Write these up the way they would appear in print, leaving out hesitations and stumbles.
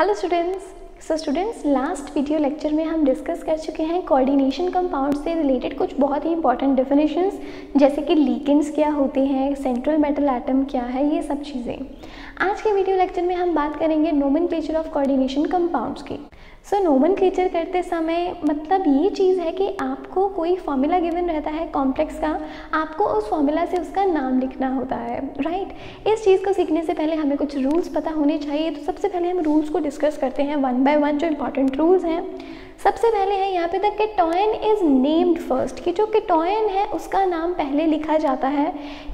Hello students, last video lecture में हम discuss कर चुके हैं कोऑर्डिनेशन कंपाउंड से रिलेटेड कुछ बहुत ही इंपॉर्टेंट डेफिनेशंस, जैसे कि लिगेंड्स क्या होते हैं, सेंट्रल मेटल एटम क्या है, ये सब चीज़ें। आज के वीडियो लेक्चर में हम बात करेंगे नोमेनक्लेचर ऑफ कोऑर्डिनेशन कंपाउंड्स की। नोमेनक्लेचर करते समय मतलब ये चीज़ है कि आपको कोई फॉर्मूला गिवन रहता है कॉम्प्लेक्स का, आपको उस फॉर्मूला से उसका नाम लिखना होता है, राइट। इस चीज़ को सीखने से पहले हमें कुछ रूल्स पता होने चाहिए। तो सबसे पहले हम रूल्स को डिस्कस करते हैं वन बाय वन, जो इंपॉर्टेंट रूल्स हैं। सबसे पहले है यहाँ पे द केटॉयन इज नेम्ड फर्स्ट, कि जो केटॉयन है उसका नाम पहले लिखा जाता है।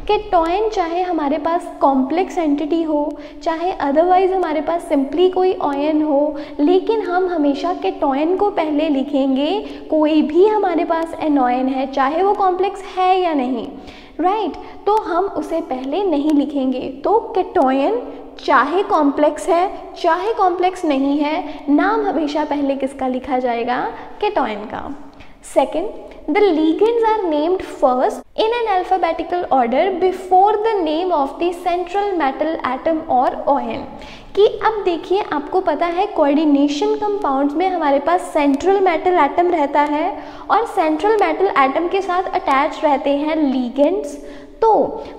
केटॉयन चाहे हमारे पास कॉम्प्लेक्स एंटिटी हो, चाहे अदरवाइज हमारे पास सिंपली कोई ऑयन हो, लेकिन हम हमेशा केटॉयन को पहले लिखेंगे। कोई भी हमारे पास एनॉयन है, चाहे वो कॉम्प्लेक्स है या नहीं, राइट, तो हम उसे पहले नहीं लिखेंगे। तो केटॉयन चाहे कॉम्प्लेक्स है चाहे कॉम्प्लेक्स नहीं है, नाम हमेशा पहले किसका लिखा जाएगा? केटॉयन का। Second, the ligands are named first in an alphabetical order before the name of the central metal atom और ऑयन। कि अब देखिए, आपको पता है कोऑर्डिनेशन कंपाउंड्स में हमारे पास सेंट्रल मेटल एटम रहता है और सेंट्रल मेटल एटम के साथ अटैच रहते हैं लिगेंड्स। तो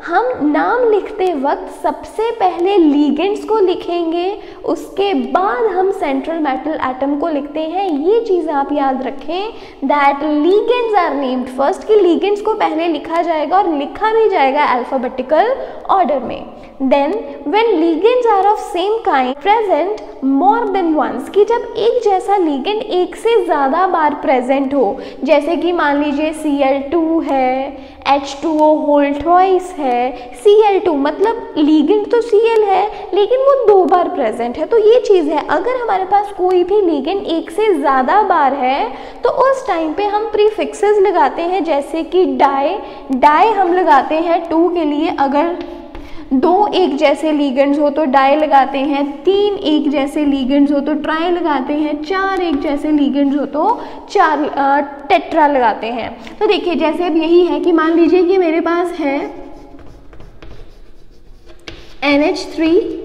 हम नाम लिखते वक्त सबसे पहले लिगेंड्स को लिखेंगे, उसके बाद हम सेंट्रल मेटल एटम को लिखते हैं। ये चीज़ आप याद रखें, that ligands are named first, कि लिगेंड्स को पहले लिखा जाएगा और लिखा भी जाएगा अल्फाबेटिकल ऑर्डर में। Then when ligands are of same kind present more than once, कि जब एक जैसा लिगेंड एक से ज़्यादा बार प्रेजेंट हो, जैसे कि मान लीजिए Cl2 है, H2O होल ट्वाइस है, Cl2 मतलब लिगेंड तो Cl है लेकिन वो 2 बार प्रेजेंट है। तो ये चीज़ है, अगर हमारे पास कोई भी लिगेंड एक से ज़्यादा बार है तो उस टाइम पे हम प्रीफिक्सेस लगाते हैं, जैसे कि डाई हम लगाते हैं 2 के लिए। अगर 2 एक जैसे लिगेंड्स हो तो डाई लगाते हैं, 3 एक जैसे लिगेंड्स हो तो ट्राई लगाते हैं, 4 एक जैसे लिगेंड्स हो तो टेट्रा लगाते हैं। तो देखिए, जैसे अब यही है कि मान लीजिए कि मेरे पास है NH3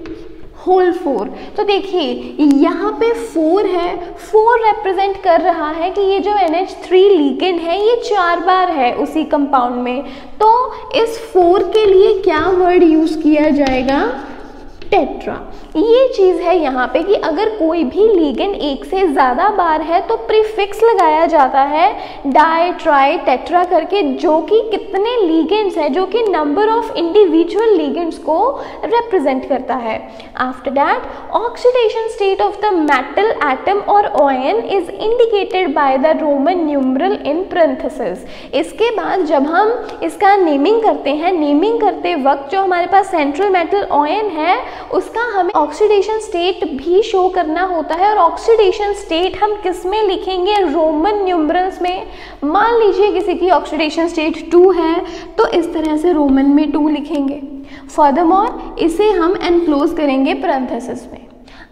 होल 4, तो देखिए यहाँ पे 4 है, 4 रिप्रेजेंट कर रहा है कि ये जो NH3 लिगेंड है ये 4 बार है उसी कंपाउंड में। तो इस 4 के लिए क्या वर्ड यूज किया जाएगा? टेट्रा। ये चीज़ है यहाँ पे कि अगर कोई भी लिगेंड एक से ज़्यादा बार है तो प्रीफिक्स लगाया जाता है डाई, ट्राई, टेट्रा करके, जो कि कितने लिगेंड्स है, जो कि नंबर ऑफ इंडिविजुअल लिगेंड्स को रिप्रेजेंट करता है। After that oxidation state of the metal atom और ion is indicated by the Roman numeral in parenthesis. इसके बाद जब हम इसका नेमिंग करते हैं, नेमिंग करते वक्त जो हमारे पास सेंट्रल मेटल ऑयन है उसका हमें ऑक्सीडेशन स्टेट भी शो करना होता है। और ऑक्सीडेशन स्टेट हम किस में लिखेंगे? रोमन न्यूमरल्स में। मान लीजिए किसी की ऑक्सीडेशन स्टेट 2 है तो इस तरह से रोमन में 2 लिखेंगे। फर्दरमोर इसे हम एनक्लोज करेंगे पैरेंथेसिस में।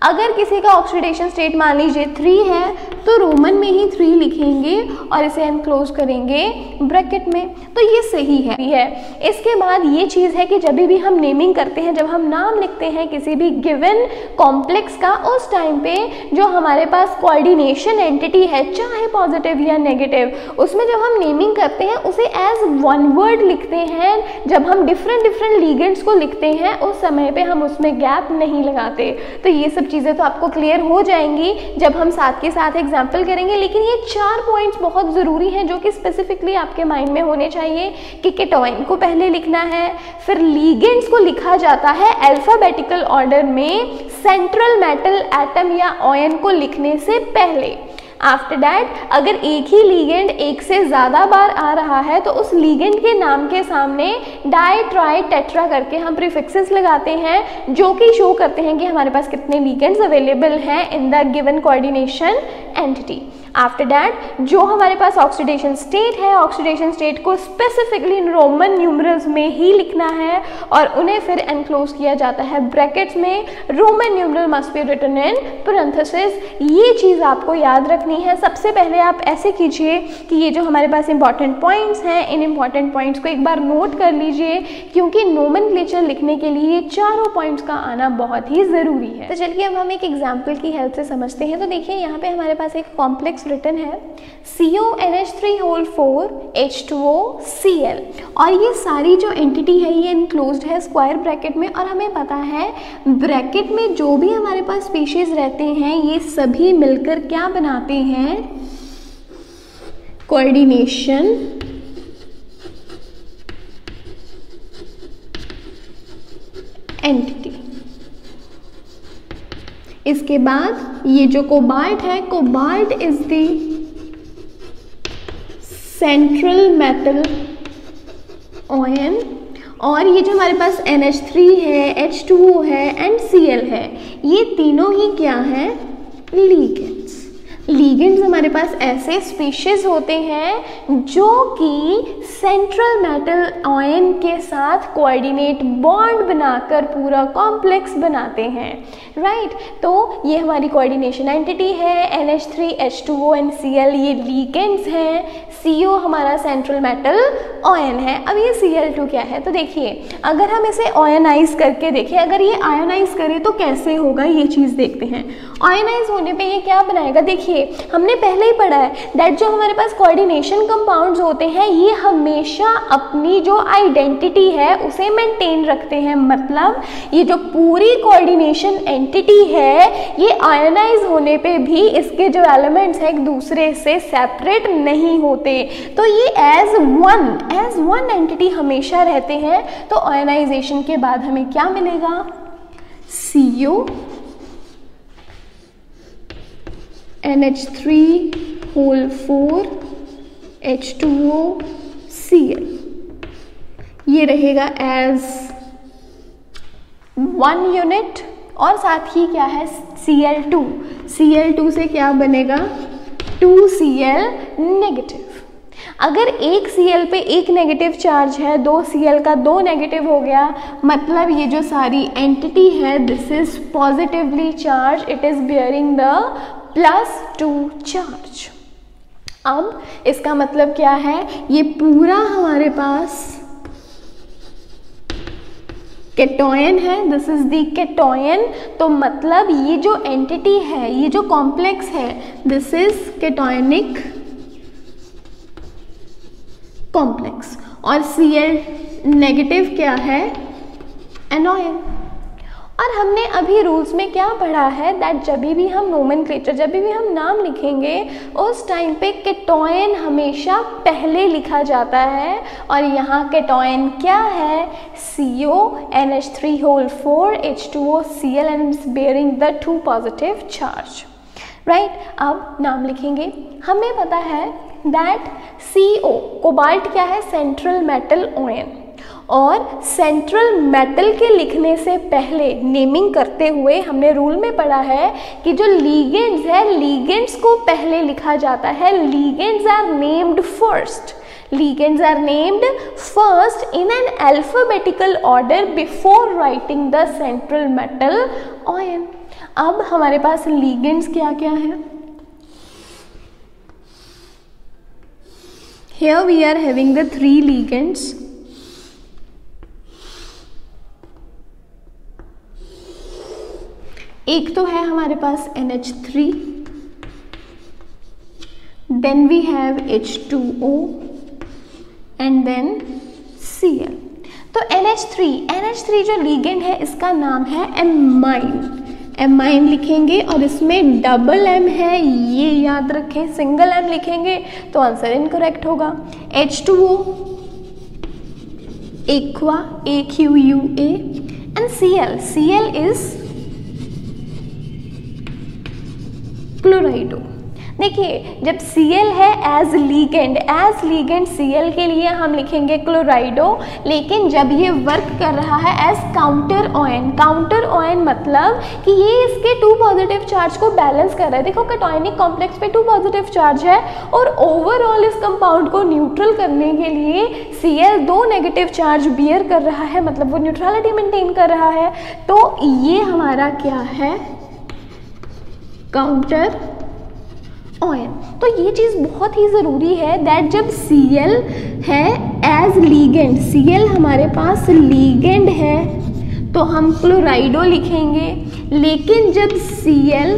अगर किसी का ऑक्सीडेशन स्टेट मान लीजिए 3 है तो रोमन में ही 3 लिखेंगे और इसे एनक्लोज करेंगे ब्रैकेट में। तो ये सही है। इसके बाद ये चीज़ है कि जब भी हम नेमिंग करते हैं, जब हम नाम लिखते हैं किसी भी गिवन कॉम्प्लेक्स का, उस टाइम पे जो हमारे पास कोऑर्डिनेशन एंटिटी है, चाहे पॉजिटिव या नेगेटिव, उसमें जब हम नेमिंग करते हैं उसे एज वन वर्ड लिखते हैं। जब हम डिफरेंट लिगेंड्स को लिखते हैं उस समय पे हम उसमें गैप नहीं लगाते। तो ये सब चीज़ें तो आपको क्लियर हो जाएंगी जब हम साथ के साथ एग्जाम्पल करेंगे। लेकिन ये 4 पॉइंट्स बहुत ज़रूरी हैं जो कि स्पेसिफिकली आपके माइंड में होने चाहिए कि केटॉयन को पहले लिखना है, फिर लिगेंड्स को लिखा जाता है अल्फाबेटिकल ऑर्डर में सेंट्रल मेटल एटम या ऑयन को लिखने से पहले। आफ्टर दैट अगर एक ही लिगेंड एक से ज़्यादा बार आ रहा है तो उस लिगेंड के नाम के सामने डाई, ट्राई, टेट्रा करके हम प्रीफिक्सेस लगाते हैं, जो कि शो करते हैं कि हमारे पास कितने लिगेंड्स अवेलेबल हैं in the given coordination entity. After that जो हमारे पास ऑक्सीडेशन स्टेट है, ऑक्सीडेशन स्टेट को स्पेसिफिकली रोमन न्यूमरल्स में ही लिखना है और उन्हें फिर एनक्लोज किया जाता है ब्रैकेट्स में। Roman numeral must be written in parenthesis. ये चीज़ आपको याद रखनी नहीं है। सबसे पहले आप ऐसे कीजिए कि ये जो हमारे पास इंपॉर्टेंट पॉइंट्स हैं, इन इंपॉर्टेंट पॉइंट्स को एक बार नोट कर लीजिए, क्योंकि नोमेनक्लेचर लिखने के लिए चारों पॉइंट्स का आना बहुत ही ज़रूरी है। तो चलिए अब हम एक एग्जाम्पल की हेल्प से समझते हैं। तो देखिए यहाँ पे हमारे पास एक कॉम्प्लेक्स रिटन है CONH3 4H2OCl, और ये सारी जो एंटिटी है ये इनक्लोज्ड है स्क्वायर ब्रैकेट में, और हमें पता है ब्रैकेट में जो भी हमारे पास स्पीशीज रहते हैं ये सभी मिलकर क्या बनाते हैं, कोऑर्डिनेशन एंटिटी। इसके बाद ये जो कोबाल्ट है, cobalt is the central metal ion, और ये जो हमारे पास NH3 है, H2O है एंड Cl है, ये तीनों ही क्या हैं, लिगेंड्स। लिगेंड्स हमारे पास ऐसे स्पीशीज होते हैं जो कि सेंट्रल मेटल आयन के साथ कोऑर्डिनेट बॉन्ड बनाकर पूरा कॉम्प्लेक्स बनाते हैं, राइट। तो ये हमारी कोऑर्डिनेशन एंटिटी है, NH3 H2O एंड Cl ये लिगेंड्स हैं, CO हमारा सेंट्रल मेटल आयन है। अब ये Cl2 क्या है, तो देखिए अगर हम इसे आयनाइज करके देखें, अगर ये आयनाइज करें तो कैसे होगा ये चीज़ देखते हैं। आयनाइज होने पे ये क्या बनाएगा, देखिए हमने पहले ही पढ़ा है दैट जो हमारे पास कोऑर्डिनेशन कंपाउंड्स होते हैं ये हमेशा अपनी जो आइडेंटिटी है उसे मेंटेन रखते हैं। मतलब ये जो पूरी कोऑर्डिनेशन एंटिटी है ये आयनाइज होने पे भी इसके जो एलिमेंट्स हैं एक दूसरे से सेपरेट नहीं होते, तो ये एज वन एंटिटी हमेशा रहते हैं। तो आयनाइजेशन के बाद हमें क्या मिलेगा, CO NH3 whole 4 H2O Cl, ये रहेगा एज वन यूनिट, और साथ ही क्या है Cl2, Cl2 से क्या बनेगा 2Cl नेगेटिव। अगर एक Cl पे एक नेगेटिव चार्ज है, 2 Cl का 2 नेगेटिव हो गया, मतलब ये जो सारी एंटिटी है this is positively charge, it is bearing the +2 charge. अब इसका मतलब क्या है, ये पूरा हमारे पास केटोयन है, दिस इज द केटोयन। तो मतलब ये जो एंटिटी है, ये जो कॉम्प्लेक्स है, दिस इज केटोयनिक कॉम्प्लेक्स, और Cl नेगेटिव क्या है, एनोयन। और हमने अभी रूल्स में क्या पढ़ा है दैट जब भी हम नोमेनक्लेचर, जब भी हम नाम लिखेंगे उस टाइम पे केटोयन हमेशा पहले लिखा जाता है, और यहाँ केटोयन क्या है, CO NH3 whole 4 H2O Cl and is bearing the 2 positive charge, right. अब नाम लिखेंगे, हमें पता है दैट CO कोबाल्ट क्या है, सेंट्रल मेटल आयन, और सेंट्रल मेटल के लिखने से पहले नेमिंग करते हुए हमने रूल में पढ़ा है कि जो लीगेंड्स है, लीगेंड्स को पहले लिखा जाता है, ligands are named first, ligands are named first in an alphabetical order before writing the central metal ion. अब हमारे पास ligands क्या क्या है, here we are having the 3 ligands. एक तो है हमारे पास NH3, then we have H2O and then Cl. तो NH3 जो लिगेंड है इसका नाम है एमाइन लिखेंगे, और इसमें डबल M है ये याद रखें, सिंगल M लिखेंगे तो आंसर इनकरेक्ट होगा। H2O aqua AQUA and Cl is chlorido. देखिए जब Cl है एज लीगेंड Cl के लिए हम लिखेंगे क्लोराइडो, लेकिन जब ये वर्क कर रहा है एज काउंटर आयन मतलब कि ये इसके 2 पॉजिटिव चार्ज को बैलेंस कर रहा है। देखो कैटायनिक कॉम्प्लेक्स पे 2 पॉजिटिव चार्ज है, और ओवरऑल इस कंपाउंड को न्यूट्रल करने के लिए Cl 2 नेगेटिव चार्ज बियर कर रहा है, मतलब वो न्यूट्रलिटी मेंटेन कर रहा है। तो ये हमारा क्या है, काउंटर ऑयन। तो ये चीज़ बहुत ही ज़रूरी है दैट जब Cl है एज लीगेंड, Cl हमारे पास लीगेंड है तो हम क्लोराइडो लिखेंगे, लेकिन जब Cl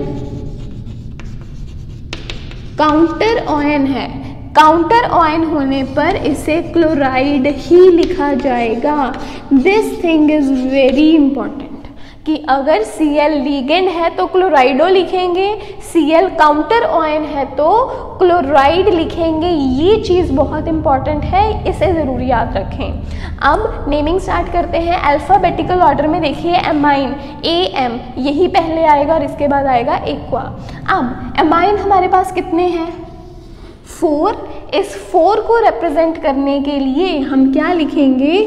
काउंटर ऑयन है, काउंटर ऑयन होने पर इसे क्लोराइड ही लिखा जाएगा। This thing is very important कि अगर Cl लीगेंड है तो क्लोराइडो लिखेंगे, Cl काउंटर ऑयन है तो क्लोराइड लिखेंगे। ये चीज़ बहुत इंपॉर्टेंट है, इसे ज़रूर याद रखें। अब नेमिंग स्टार्ट करते हैं। अल्फ़ाबेटिकल ऑर्डर में देखिए एमाइन, AM यही पहले आएगा और इसके बाद आएगा एक्वा। अब एमाइन हमारे पास कितने हैं? 4। इस 4 को रिप्रेजेंट करने के लिए हम क्या लिखेंगे?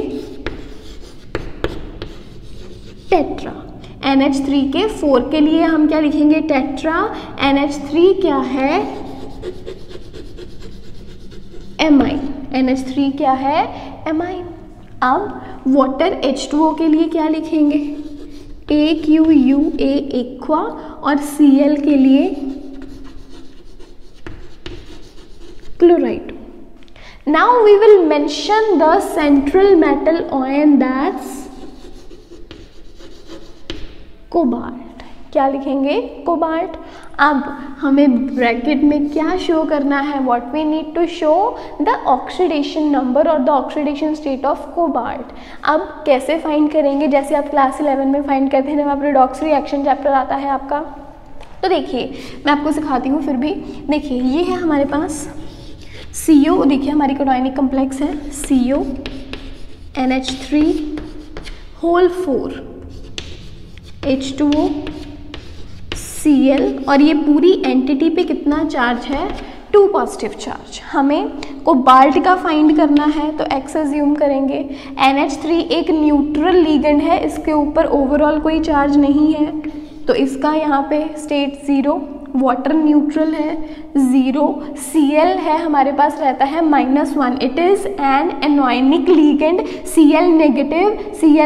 टेट्रा। NH3 के 4 के लिए हम क्या लिखेंगे? टेट्रा। NH3 क्या है? एमाइन। NH3 क्या है? एमाइन। अब वाटर H2O के लिए क्या लिखेंगे? AQUA एक्वा और Cl के लिए chloride. Now we will mention the central metal ion that's cobalt. क्या लिखेंगे? कोबाल्ट। अब हमें ब्रैकेट में क्या शो करना है? What we need to show the oxidation number और the oxidation state of cobalt. अब कैसे फाइंड करेंगे? जैसे आप क्लास 11 में फाइंड करते हैं, जब रेडॉक्स रिएक्शन चैप्टर आता है आपका, तो देखिए मैं आपको सिखाती हूँ। फिर भी देखिए ये है हमारे पास CO, देखिए हमारी कैटायनिक कॉम्प्लेक्स है CO NH3 whole 4 H2O Cl और ये पूरी एंटिटी पे कितना चार्ज है? 2 पॉजिटिव चार्ज। हमें कोबाल्ट का फाइंड करना है तो X अज्यूम करेंगे। NH3 एक न्यूट्रल लीगेंड है, इसके ऊपर ओवरऑल कोई चार्ज नहीं है तो इसका यहाँ पे स्टेट 0। वाटर न्यूट्रल है 0। Cl है हमारे पास रहता है -1। It is an anionic ligand. Cl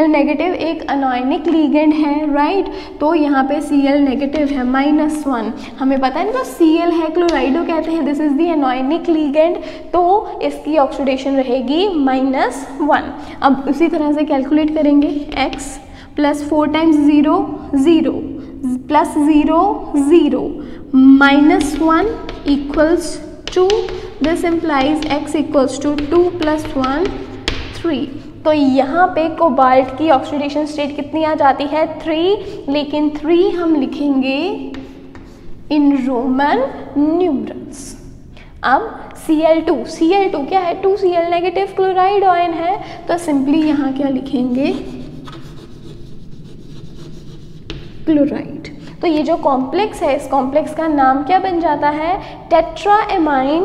negative एक एनोनिक लीगेंड है, राइट। तो यहाँ पे Cl नेगेटिव है -1। हमें पता है ना, तो Cl है क्लोराइडो कहते हैं, दिस इज द एनोनिक लीगेंड, तो इसकी ऑक्सीडेशन रहेगी -1। अब उसी तरह से कैलकुलेट करेंगे। X + 4 × 0 0 + 0 0 -1 = 2। This implies X = 2 + 1 3। तो यहाँ पे कोबाल्ट की ऑक्सीडेशन स्टेट कितनी आ जाती है? 3, लेकिन 3 हम लिखेंगे इन रोमन न्यूमरल्स। अब Cl2 क्या है? 2Cl नेगेटिव क्लोराइड आयन है, तो सिंपली यहाँ क्या लिखेंगे? क्लोराइड। तो ये जो कॉम्प्लेक्स है, इस कॉम्प्लेक्स का नाम क्या बन जाता है? टेट्राएमाइन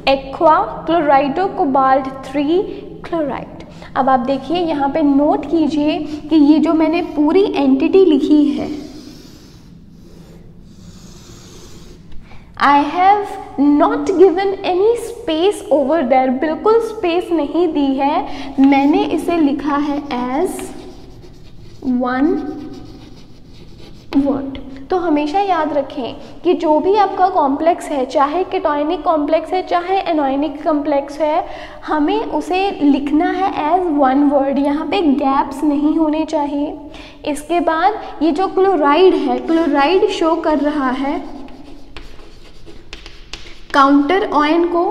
एक्वा क्लोराइडो कोबाल्ट 3 क्लोराइड। अब आप देखिए यहाँ पे नोट कीजिए कि ये जो मैंने पूरी एंटिटी लिखी है, I have not given any space over there, बिल्कुल स्पेस नहीं दी है, मैंने इसे लिखा है एज 1 वर्ड। तो हमेशा याद रखें कि जो भी आपका कॉम्प्लेक्स है, चाहे केटोनिक कॉम्प्लेक्स है चाहे एनोनिक कॉम्प्लेक्स है, हमें उसे लिखना है एज 1 वर्ड। यहाँ पे गैप्स नहीं होने चाहिए। इसके बाद ये जो क्लोराइड है, क्लोराइड शो कर रहा है काउंटर आयन को।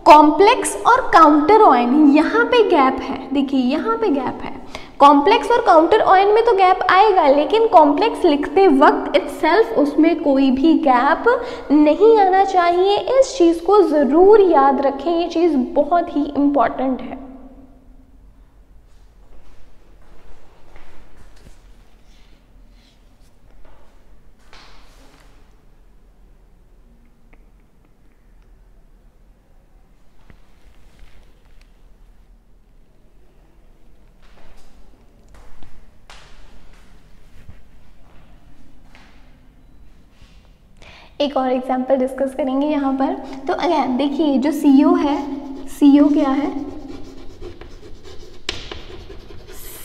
कॉम्प्लेक्स और काउंटर आयन, यहाँ पे गैप है, देखिए यहाँ पे गैप है। कॉम्प्लेक्स और काउंटर आयन में तो गैप आएगा, लेकिन कॉम्प्लेक्स लिखते वक्त इटसेल्फ उसमें कोई भी गैप नहीं आना चाहिए। इस चीज़ को ज़रूर याद रखें, ये चीज़ बहुत ही इम्पॉर्टेंट है। एक और एग्जाम्पल डिस्कस करेंगे यहाँ पर। तो अगेन देखिए जो CO है, CO क्या है?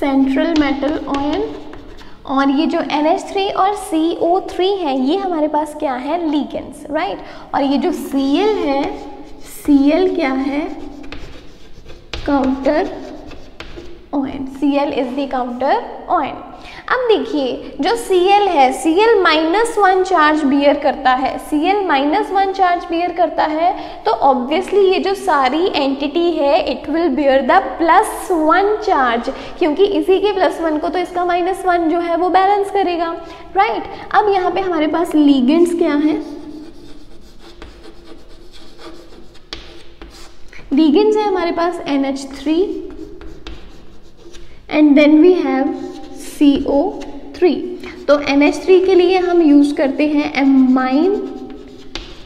Central metal ion. और ये जो NH3 और CO3 है ये हमारे पास क्या है, लिगेंड्स, राइट। और ये जो Cl है, Cl क्या है, counter ion, Cl is the counter ion. अब देखिए जो Cl है, Cl -1 चार्ज बियर करता है, Cl -1 चार्ज बियर करता है, तो ऑब्वियसली ये जो सारी एंटिटी है it will bear the +1 charge, क्योंकि इसी के +1 को तो इसका -1 जो है वो बैलेंस करेगा, राइट। अब यहाँ पे हमारे पास लिगेंड्स क्या है, लिगेंड्स है हमारे पास NH3 and then we have CO3। तो NH3 के लिए हम यूज करते हैं एमाइन,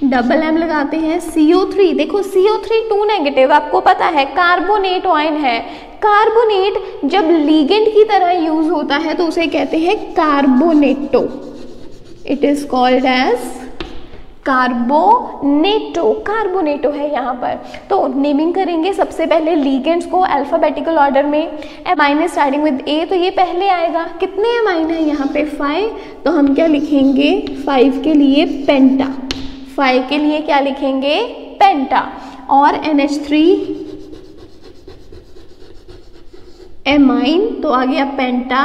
डबल M लगाते हैं। CO3, देखो CO3 2 नेगेटिव, आपको पता है कार्बोनेट आयन है। कार्बोनेट जब लिगेंड की तरह यूज होता है तो उसे कहते हैं कार्बोनेटो, इट इज कॉल्ड एज कार्बोनेटो, कार्बोनेटो है यहाँ पर। तो नेमिंग करेंगे सबसे पहले लिगेंड्स को अल्फाबेटिकल ऑर्डर में, एमाइन स्टार्टिंग विद A, तो ये पहले आएगा। कितने एमाइन है यहाँ पे, 5, तो हम क्या लिखेंगे, 5 के लिए पेंटा, 5 के लिए क्या लिखेंगे, पेंटा। और NH3 एमाइन, तो आ गया पेंटा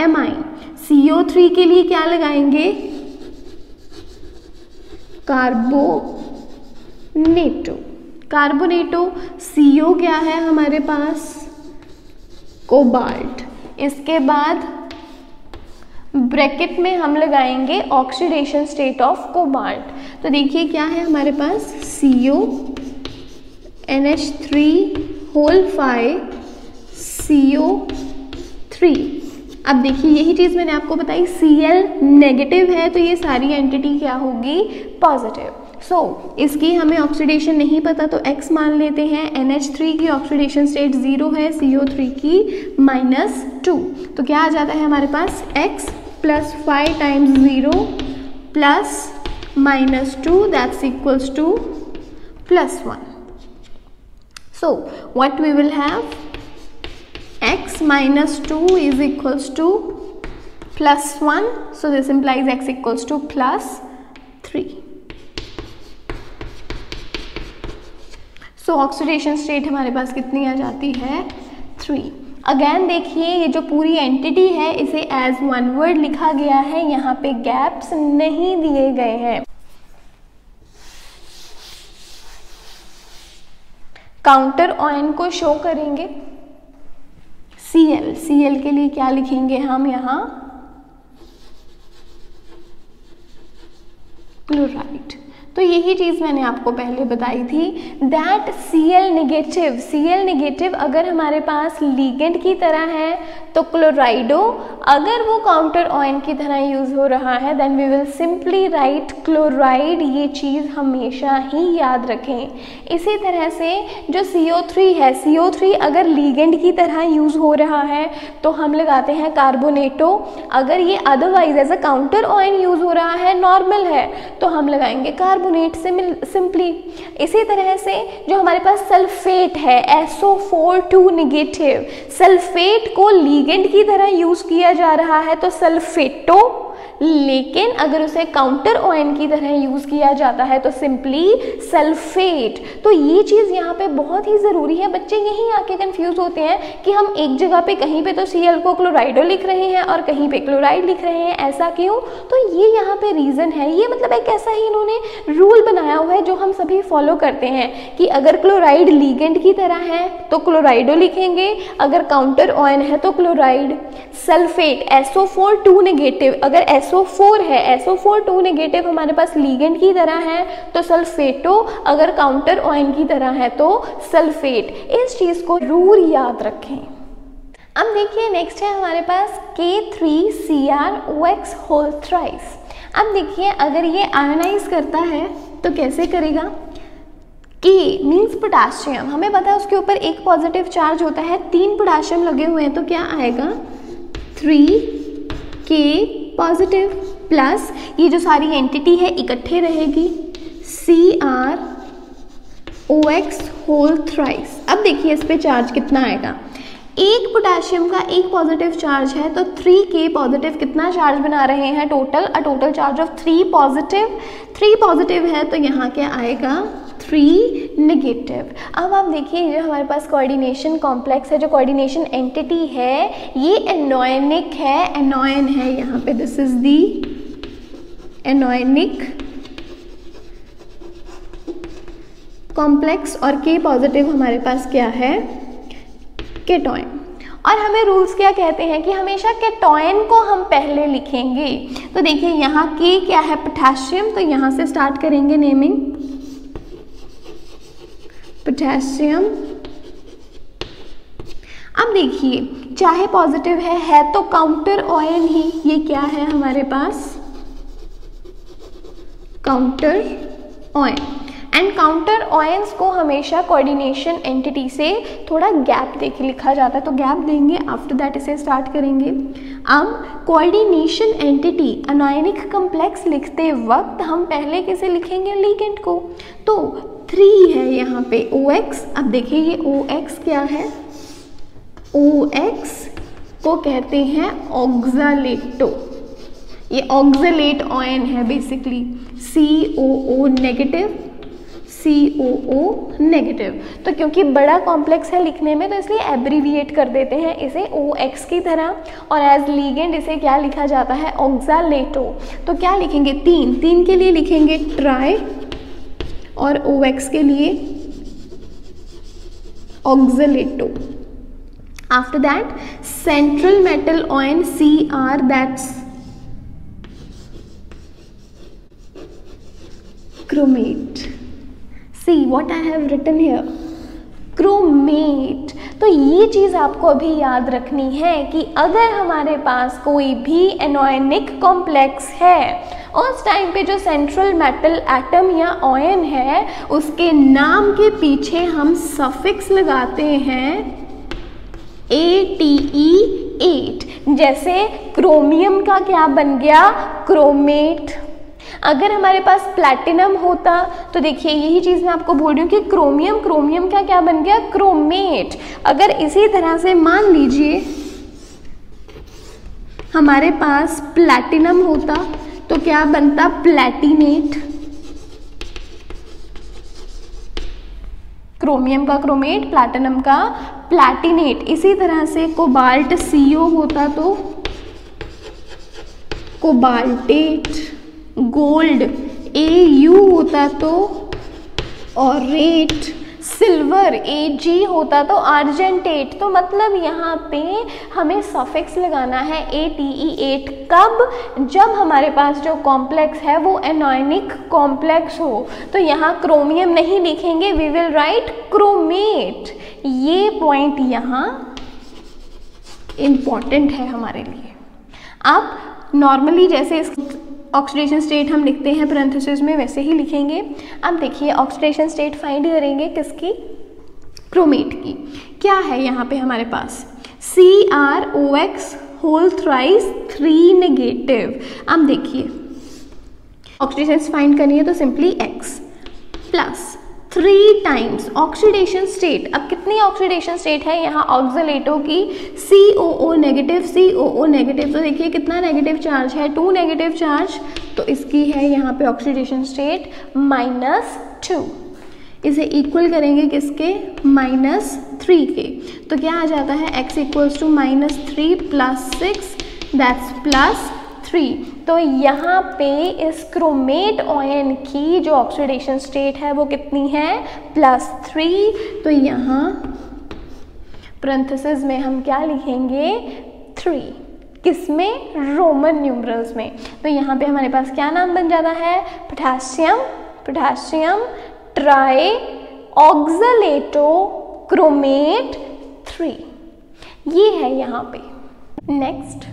एमाइन। CO3 के लिए क्या लगाएंगे, कार्बोनेटो, कार्बोनेटो। CO क्या है हमारे पास, कोबाल्ट। इसके बाद ब्रैकेट में हम लगाएंगे ऑक्सीडेशन स्टेट ऑफ कोबाल्ट। तो देखिए क्या है हमारे पास, CO NH3 CO3। अब देखिए यही चीज़ मैंने आपको बताई, Cl नेगेटिव है तो ये सारी एंटिटी क्या होगी, पॉजिटिव। सो इसकी हमें ऑक्सीडेशन नहीं पता तो X मान लेते हैं। NH3 की ऑक्सीडेशन स्टेट 0 है, CO3 की -2, तो क्या आ जाता है हमारे पास, X + 5 × 0 + -2 that's equals to +1। So what we will have, X -2 is equals to +1, so this implies X equals to +3. So oxidation state हमारे पास कितनी आ जाती है, 3। अगेन देखिए ये जो पूरी एंटिटी है इसे एज वन वर्ड लिखा गया है, यहाँ पे गैप्स नहीं दिए गए हैं। काउंटर आयन को शो करेंगे, Cl के लिए क्या लिखेंगे हम यहाँ, क्लोराइड। तो यही चीज़ मैंने आपको पहले बताई थी दैट Cl नेगेटिव अगर हमारे पास लिगेंड की तरह है तो क्लोराइडो, अगर वो काउंटर आयन की तरह यूज हो रहा है then we will simply write chloride. ये चीज़ हमेशा ही याद रखें। इसी तरह से जो CO3 है, CO3 अगर लिगेंड की तरह यूज हो रहा है तो हम लगाते हैं कार्बोनेटो। अगर ये otherwise as a counter ion use हो रहा है, नॉर्मल है, तो हम लगाएंगे कार्बोनेट सिंपली। इसी तरह से जो हमारे पास सल्फेट है, SO4 नेगेटिव, सल्फेट को लिगेंड की तरह यूज किया जा रहा है तो सल्फेटो, लेकिन अगर उसे काउंटर आयन की तरह यूज किया जाता है तो सिंपली सल्फेट। तो ये चीज यहाँ पे बहुत ही जरूरी है। बच्चे यहीं आके कंफ्यूज होते हैं कि हम एक जगह पे कहीं पे तो Cl को क्लोराइडो लिख रहे हैं और कहीं पे क्लोराइड लिख रहे हैं, ऐसा क्यों? तो ये यहाँ पे रीजन है। ये मतलब एक ऐसा ही इन्होंने रूल बनाया हुआ है जो हम सभी फॉलो करते हैं कि अगर क्लोराइड लिगेंड की तरह है तो क्लोराइडो लिखेंगे, अगर काउंटर आयन है तो क्लोराइड। सल्फेट SO4 नेगेटिव, अगर SO4 है, SO4 नेगेटिव हमारे पास लिगेंड की तरह है तो सल्फेटो, अगर काउंटर आयन की तरह है तो सल्फेट। इस चीज को जरूर याद रखें। अब देखिए नेक्स्ट है हमारे पास K3CrOX होल थ्राइस। अब देखिए अगर ये आयोनाइज करता है तो कैसे करेगा? K मीन्स पोटासियम, हमें पता है उसके ऊपर एक पॉजिटिव चार्ज होता है, 3 पोटासियम लगे हुए हैं तो क्या आएगा 3K पॉजिटिव प्लस ये जो सारी एंटिटी है इकट्ठे रहेगी CrOX होल थ्राइस। अब देखिए इस पे चार्ज कितना आएगा, एक पोटेशियम का एक पॉजिटिव चार्ज है तो 3K पॉजिटिव कितना चार्ज बना रहे हैं total, a total charge of 3 positive है तो यहाँ क्या आएगा 3 नेगेटिव। अब आप देखिए जो हमारे पास कोऑर्डिनेशन कॉम्प्लेक्स है, जो कोऑर्डिनेशन एंटिटी है, ये एनोनिक है, एनोयन है यहाँ पे, दिस इज दी एनोनिक कॉम्प्लेक्स और K पॉजिटिव हमारे पास क्या है केटॉन। और हमें रूल्स क्या कहते हैं कि हमेशा केटॉन को हम पहले लिखेंगे। तो देखिए यहाँ K क्या है पोटेशियम, तो यहाँ से स्टार्ट करेंगे नेमिंग पोटेशियम। अब देखिए चाहे पॉजिटिव है तो काउंटर आयन ही, ये क्या है हमारे पास counter ion. And counter ions को हमेशा कोऑर्डिनेशन एंटिटी से थोड़ा गैप देके लिखा जाता है, तो गैप देंगे, आफ्टर दैट इसे स्टार्ट करेंगे। अब कोऑर्डिनेशन एंटिटी अनायनिक कॉम्प्लेक्स लिखते वक्त हम पहले किसे लिखेंगे लिगेंड को, तो 3 है यहाँ पे OX। अब देखिए ये OX क्या है, OX को कहते हैं ऑक्सालेटो, ये ऑक्सालेट आयन है basically, COO negative, COO negative. तो क्योंकि बड़ा कॉम्प्लेक्स है लिखने में तो इसलिए एब्रीविएट कर देते हैं इसे OX की तरह, और एज लीगेंड इसे क्या लिखा जाता है ऑक्सालेटो। तो क्या लिखेंगे 3 के लिए लिखेंगे ट्राई और OX के लिए oxalato. After that central metal ion CR, that's chromate. See what I have written here, chromate. तो ये चीज़ आपको अभी याद रखनी है कि अगर हमारे पास कोई भी एनोनिक कॉम्प्लेक्स है उस टाइम पे जो सेंट्रल मेटल एटम या आयन है उसके नाम के पीछे हम सफिक्स लगाते हैं ATE8। जैसे क्रोमियम का क्या बन गया क्रोमेट। अगर हमारे पास प्लैटिनम होता तो देखिए यही चीज़ मैं आपको बोल रही हूँ कि क्रोमियम का क्या बन गया क्रोमेट। अगर इसी तरह से मान लीजिए हमारे पास प्लैटिनम होता तो क्या बनता प्लैटिनेट, क्रोमियम का क्रोमेट, प्लैटिनम का प्लैटिनेट। इसी तरह से कोबाल्ट CO होता तो कोबाल्टेट, गोल्ड AU होता तो ऑरेट, सिल्वर AG होता तो आर्जेंटेट। तो मतलब यहाँ पे हमें सफिक्स लगाना है ATE8 कब, जब हमारे पास जो कॉम्प्लेक्स है वो एनोनिक कॉम्प्लेक्स हो। तो यहाँ क्रोमियम नहीं लिखेंगे, वी विल राइट क्रोमेट। ये पॉइंट यहाँ इम्पॉर्टेंट है हमारे लिए। आप नॉर्मली जैसे इस ऑक्सीडेशन स्टेट हम लिखते हैं पैरेंथेसिस में वैसे ही लिखेंगे। अब देखिए ऑक्सीडेशन स्टेट फाइंड करेंगे किसकी क्रोमेट की। क्या है यहाँ पे हमारे पास CrOX होल थ्राइस 3 नेगेटिव। अब देखिए ऑक्सीडेशन फाइंड करनी है तो simply X plus 3 times oxidation state. अब कितनी ऑक्सीडेशन स्टेट है यहाँ ऑक्सालेटो की COO नेगेटिव। तो देखिए कितना नेगेटिव चार्ज है 2 नेगेटिव चार्ज, तो इसकी है यहाँ पे ऑक्सीडेशन स्टेट -2। इसे इक्वल करेंगे किसके -3 के, तो क्या आ जाता है X इक्वल्स टू -3 + 6 दैट्स +3। तो यहाँ पे इस क्रोमेट आयन की जो ऑक्सीडेशन स्टेट है वो कितनी है +3। तो यहाँ पैरेंथेसिस में हम क्या लिखेंगे 3, किसमें रोमन न्यूमरल्स में। तो यहाँ पे हमारे पास क्या नाम बन जाता है पोटेशियम ट्राई ऑक्सालेटो क्रोमेट 3। ये है यहाँ पे। नेक्स्ट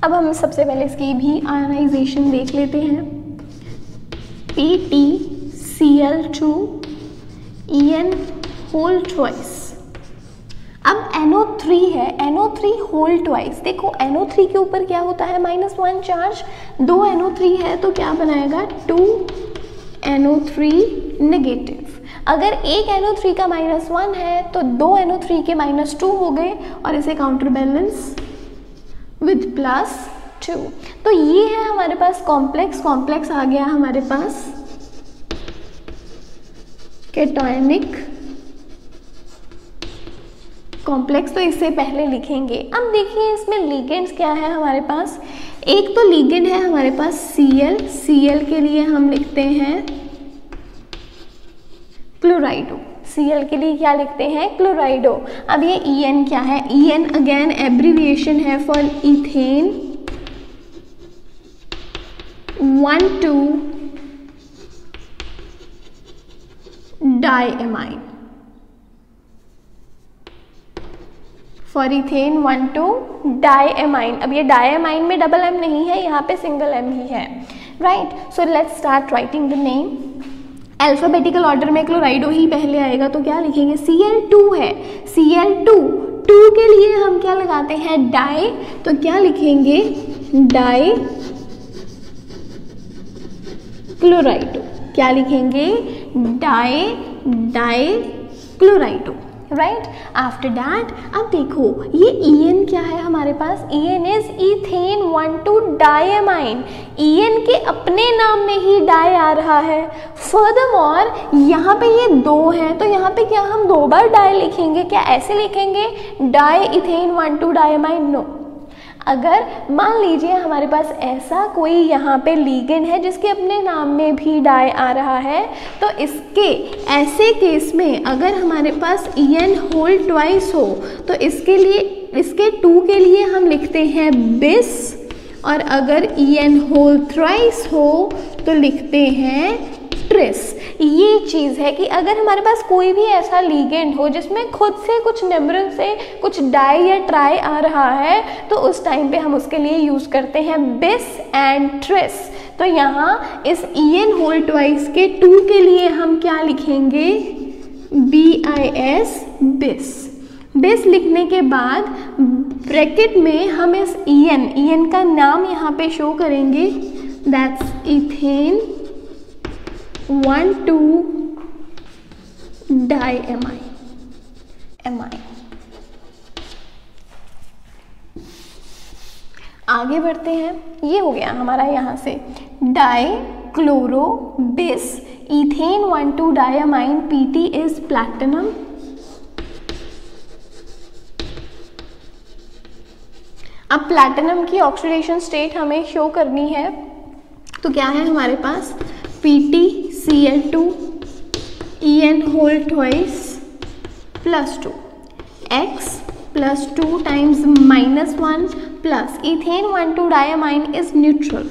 अब हम सबसे पहले इसकी भी आयनाइजेशन देख लेते हैं। PtCl2 En whole twice. अब NO3 है, NO3 होल ट्वाइस। देखो NO3 के ऊपर क्या होता है -1 चार्ज, 2 NO3 है तो क्या बनाएगा 2 NO3 नेगेटिव। अगर एक NO3 का -1 है तो 2 NO3 के -2 हो गए और इसे काउंटर बैलेंस विद +2। तो ये है हमारे पास कॉम्प्लेक्स आ गया हमारे पास केटोनिक कॉम्प्लेक्स, तो इससे पहले लिखेंगे। अब देखिए इसमें लिगेंड्स क्या है हमारे पास। एक तो लिगेंड है हमारे पास Cl के लिए हम लिखते हैं क्लोराइडो। Cl के लिए क्या लिखते हैं, क्लोराइडो। अब ये En क्या है, En अगेन एब्रीविएशन है फॉर इथेन 1,2-डाइएमाइन, फॉर इथेन 1,2-डाइएमाइन। अब ये डाइएमाइन में डबल M नहीं है, यहाँ पे सिंगल M ही है, right. So let's start writing the name. Alphabetical order में क्लोराइडो ही पहले आएगा, तो क्या लिखेंगे, Cl2 है, Cl2 के लिए हम क्या लगाते हैं, डाई, तो क्या लिखेंगे, डाई क्लोराइडो। क्या लिखेंगे, dichlorido, right. After that अब देखो ये En क्या है हमारे पास, En is ethane one two diamine. En के अपने नाम में ही डाई आ रहा है। फर्दरमोर यहाँ पे ये 2 है, तो यहाँ पे क्या हम 2 बार डाई लिखेंगे, क्या ऐसे लिखेंगे, डाई इथेन 1,2-डाइएमाइन, नो। अगर मान लीजिए हमारे पास ऐसा कोई यहाँ पे लिगेंड है जिसके अपने नाम में भी डाई आ रहा है, तो इसके ऐसे केस में अगर हमारे पास En होल ट्वाइस हो तो इसके 2 के लिए हम लिखते हैं बिस, और अगर En होल थ्राइस हो तो लिखते हैं ट्रिस। ये चीज़ है कि अगर हमारे पास कोई भी ऐसा लिगेंड हो जिसमें खुद से कुछ नंबर से कुछ डाई या ट्राई आ रहा है, तो उस टाइम पे हम उसके लिए यूज़ करते हैं बिस एंड ट्रिस। तो यहाँ इस En होल ट्वाइस के 2 के लिए हम क्या लिखेंगे, BIS बिस। बिस लिखने के बाद ब्रैकेट में हम इस En का नाम यहाँ पे शो करेंगे, दैट्स इथेन 1,2-डाइएमाइन। आगे बढ़ते हैं, ये हो गया हमारा यहाँ से dichloro bis ethane one two diamine, PT इज प्लैटिनम। अब प्लैटिनम की ऑक्सीडेशन स्टेट हमें शो करनी है, तो क्या है हमारे पास, PtCl2 En whole twice +2 X +2 times -1 plus ethane one two diamine is neutral,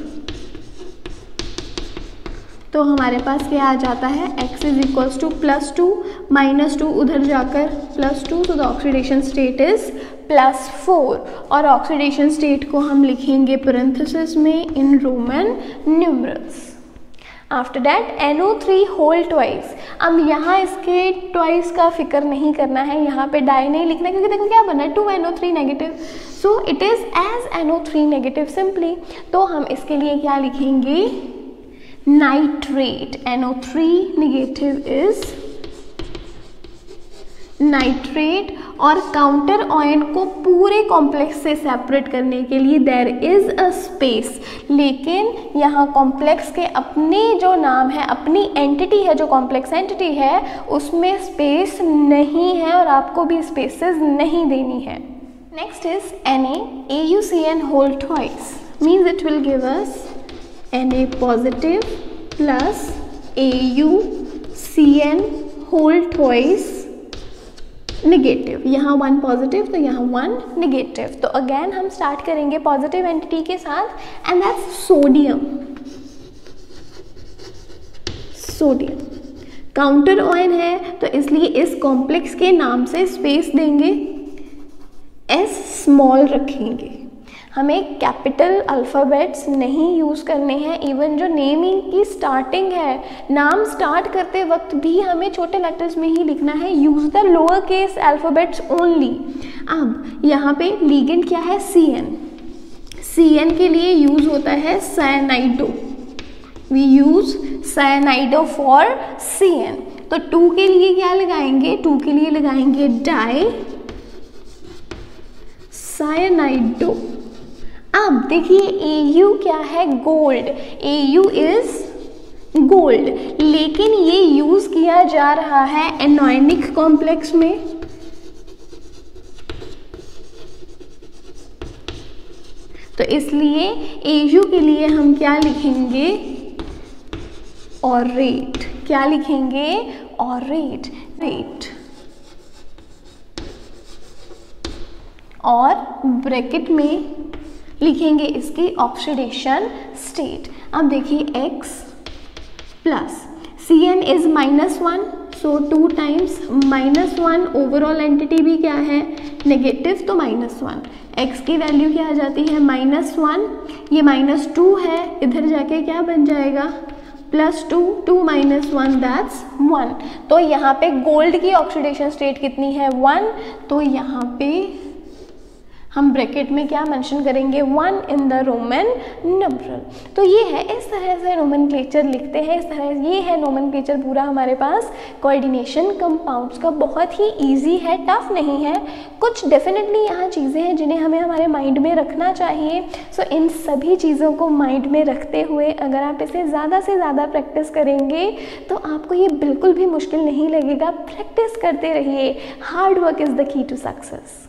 तो हमारे पास क्या आ जाता है, X इज इक्वल्स टू +2 -2 उधर जाकर +2, तो द ऑक्सीडेशन स्टेट इज +4, और ऑक्सीडेशन स्टेट को हम लिखेंगे पैरेंथेसिस में in Roman numerals. After that NO3 whole twice. अब यहाँ इसके ट्वाइस का फिक्र नहीं करना है, यहाँ पे डाई नहीं लिखना, क्योंकि देखो क्या बना है, 2NO3 negative, so it is as NO3 negative simply. तो हम इसके लिए क्या लिखेंगे, nitrate. NO3 negative is nitrate, और काउंटर आयन को पूरे कॉम्प्लेक्स से सेपरेट करने के लिए देयर इज अ स्पेस, लेकिन यहाँ कॉम्प्लेक्स के अपने जो नाम है, अपनी एंटिटी है, जो कॉम्प्लेक्स एंटिटी है उसमें स्पेस नहीं है और आपको भी स्पेसेस नहीं देनी है। Next is NaAuCN whole twice, means it will give us Na positive plus AuCN whole twice negative, यहाँ 1 पॉजिटिव तो यहाँ 1 नेगेटिव। तो अगेन हम स्टार्ट करेंगे पॉजिटिव एंटिटी के साथ, and that's sodium. Sodium counter ion है, तो इसलिए इस कॉम्प्लेक्स के नाम से स्पेस देंगे, S स्मॉल रखेंगे। हमें कैपिटल अल्फ़ाबेट्स नहीं यूज़ करने हैं, इवन जो नेमिंग की स्टार्टिंग है, नाम स्टार्ट करते वक्त भी हमें छोटे लेटर्स में ही लिखना है, use the lower case alphabets only. अब यहाँ पे लिगेंड क्या है, CN। CN के लिए यूज़ होता है साइनाइडो, वी यूज़ साइनाइडो फॉर CN। तो 2 के लिए क्या लगाएंगे, 2 के लिए लगाएंगे डाई साइनाइडो। अब देखिए Au क्या है, गोल्ड, Au इज गोल्ड, लेकिन ये यूज किया जा रहा है एनोनिक कॉम्प्लेक्स में, तो इसलिए Au के लिए हम क्या लिखेंगे, ऑरेट। क्या लिखेंगे, ऑरेट, रेट, और ब्रैकेट में लिखेंगे इसकी ऑक्सीडेशन स्टेट। अब देखिए X plus Cn is -1, so 2 times -1, overall entity भी क्या है, नेगेटिव, तो -1। X की वैल्यू क्या आ जाती है, -1, ये -2 है, इधर जाके क्या बन जाएगा, +2, 2 - 1 दैट्स 1। तो यहाँ पे गोल्ड की ऑक्सीडेशन स्टेट कितनी है, 1, तो यहाँ पे हम ब्रैकेट में क्या मेंशन करेंगे, 1 इन द रोमन न्यूमरल। तो ये है, इस तरह से नोमेनक्लेचर लिखते हैं, इस तरह ये है नोमेनक्लेचर पूरा हमारे पास कोऑर्डिनेशन कंपाउंड्स का। बहुत ही इजी है, टफ नहीं है। कुछ डेफिनेटली यहाँ चीज़ें हैं जिन्हें हमें हमारे माइंड में रखना चाहिए। सो इन सभी चीज़ों को माइंड में रखते हुए अगर आप इसे ज़्यादा से ज़्यादा प्रैक्टिस करेंगे तो आपको ये बिल्कुल भी मुश्किल नहीं लगेगा। प्रैक्टिस करते रहिए, hard work is the key to success.